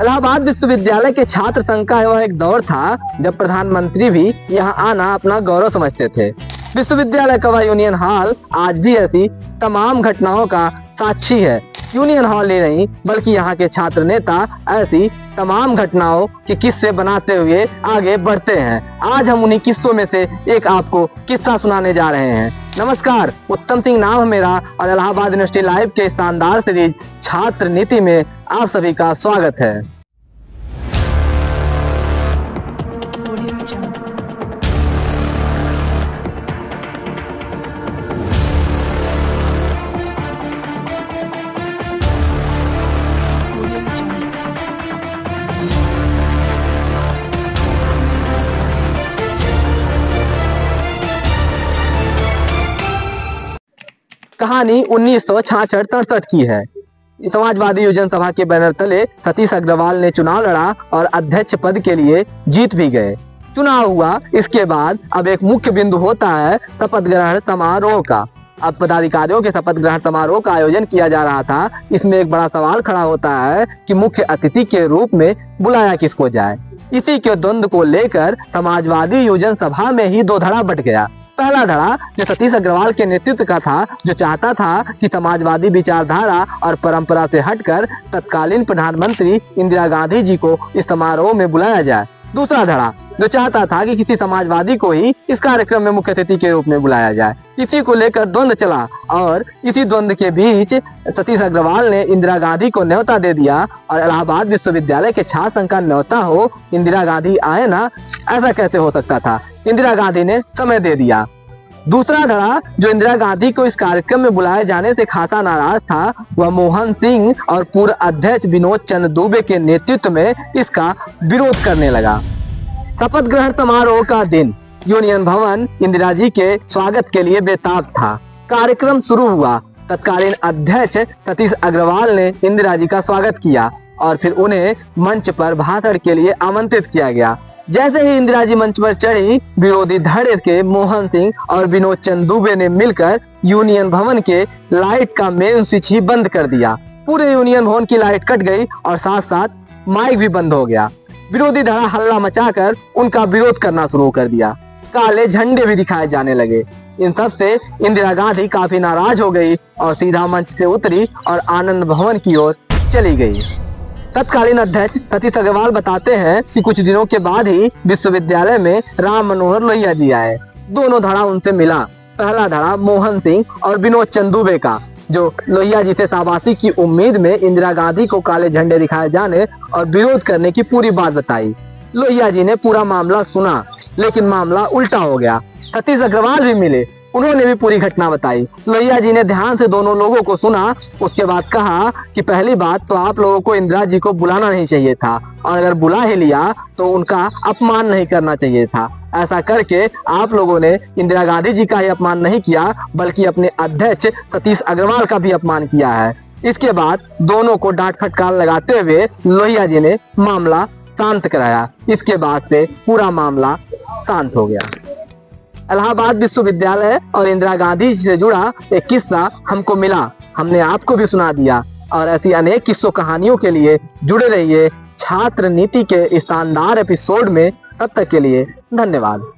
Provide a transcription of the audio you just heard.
इलाहाबाद विश्वविद्यालय के छात्र संघ का वह एक दौर था जब प्रधानमंत्री भी यहाँ आना अपना गौरव समझते थे। विश्वविद्यालय का वह यूनियन हॉल आज भी ऐसी तमाम घटनाओं का साक्षी है। यूनियन हॉल ही नहीं बल्कि यहाँ के छात्र नेता ऐसी तमाम घटनाओं के किस्से बनाते हुए आगे बढ़ते हैं। आज हम उन्हीं किस्सों में से एक आपको किस्सा सुनाने जा रहे हैं। नमस्कार, उत्तम सिंह नाम है मेरा और इलाहाबाद यूनिवर्सिटी लाइव के शानदार सीरीज छात्र नीति में आप सभी का स्वागत है। कहानी 1966-67 की है। समाजवादी योजना सभा के बैनर तले सतीश अग्रवाल ने चुनाव लड़ा और अध्यक्ष पद के लिए जीत भी गए। चुनाव हुआ, इसके बाद अब एक मुख्य बिंदु होता है शपथ ग्रहण समारोह का। अब पदाधिकारियों के शपथ ग्रहण समारोह का आयोजन किया जा रहा था। इसमें एक बड़ा सवाल खड़ा होता है कि मुख्य अतिथि के रूप में बुलाया किसको जाए। इसी के द्वंद्व को लेकर समाजवादी योजना सभा में ही दो धड़ा बट गया। पहला धड़ा जो सतीश अग्रवाल के नेतृत्व का था, जो चाहता था कि समाजवादी विचारधारा और परंपरा से हटकर तत्कालीन प्रधानमंत्री इंदिरा गांधी जी को इस समारोह में बुलाया जाए। दूसरा धड़ा जो चाहता था कि किसी समाजवादी को ही इस कार्यक्रम में मुख्य अतिथि के रूप में बुलाया जाए। इसी को लेकर द्वंद्व चला और इसी द्वंद्व के बीच सतीश अग्रवाल ने इंदिरा गांधी को न्योता दे दिया और इलाहाबाद विश्वविद्यालय के छात्र संघ का न्योता हो, इंदिरा गांधी आए ना, ऐसा कैसे हो सकता था। इंदिरा गांधी ने समय दे दिया। दूसरा धड़ा जो इंदिरा गांधी को इस कार्यक्रम में बुलाए जाने से खासा नाराज था, वह मोहन सिंह और पूर्व अध्यक्ष विनोद चंद्र दुबे के नेतृत्व में इसका विरोध करने लगा। शपथ ग्रहण समारोह का दिन यूनियन भवन इंदिरा जी के स्वागत के लिए बेताब था। कार्यक्रम शुरू हुआ। तत्कालीन अध्यक्ष सतीश अग्रवाल ने इंदिरा जी का स्वागत किया और फिर उन्हें मंच पर भाषण के लिए आमंत्रित किया गया। जैसे ही इंदिरा जी मंच पर चढ़ी, विरोधी धड़े के मोहन सिंह और विनोद चंद्र दुबे ने मिलकर यूनियन भवन के लाइट का मेन स्विच ही बंद कर दिया। पूरे यूनियन भवन की लाइट कट गई और साथ साथ माइक भी बंद हो गया। विरोधी धड़ा हल्ला मचाकर उनका विरोध करना शुरू कर दिया। काले झंडे भी दिखाए जाने लगे। इन सब से इंदिरा गांधी काफी नाराज हो गई और सीधा मंच से उतरी और आनंद भवन की ओर चली गई। तत्कालीन अध्यक्ष सतीश अग्रवाल बताते हैं कि कुछ दिनों के बाद ही विश्वविद्यालय में राम मनोहर लोहिया जी आए। दोनों धड़ा उनसे मिला। पहला धड़ा मोहन सिंह और विनोद चंद्र दुबे का, जो लोहिया जी से शाबाशी की उम्मीद में इंदिरा गांधी को काले झंडे दिखाए जाने और विरोध करने की पूरी बात बताई। लोहिया जी ने पूरा मामला सुना, लेकिन मामला उल्टा हो गया। सतीश अग्रवाल भी मिले, उन्होंने भी पूरी घटना बताई। लोहिया जी ने ध्यान से दोनों लोगों को सुना। उसके बाद कहा कि पहली बात तो आप लोगों को इंदिरा जी को बुलाना नहीं चाहिए था और अगर बुला ही लिया तो उनका अपमान नहीं करना चाहिए था। ऐसा करके आप लोगों ने इंदिरा गांधी जी का ही अपमान नहीं किया बल्कि अपने अध्यक्ष सतीश अग्रवाल का भी अपमान किया है। इसके बाद दोनों को डांट फटकार लगाते हुए लोहिया जी ने मामला शांत कराया। इसके बाद से पूरा मामला शांत हो गया। इलाहाबाद विश्वविद्यालय और इंदिरा गांधी से जुड़ा एक किस्सा हमको मिला, हमने आपको भी सुना दिया। और ऐसी अनेक किस्सों कहानियों के लिए जुड़े रहिए छात्र नीति के इस शानदार एपिसोड में। तब तक के लिए धन्यवाद।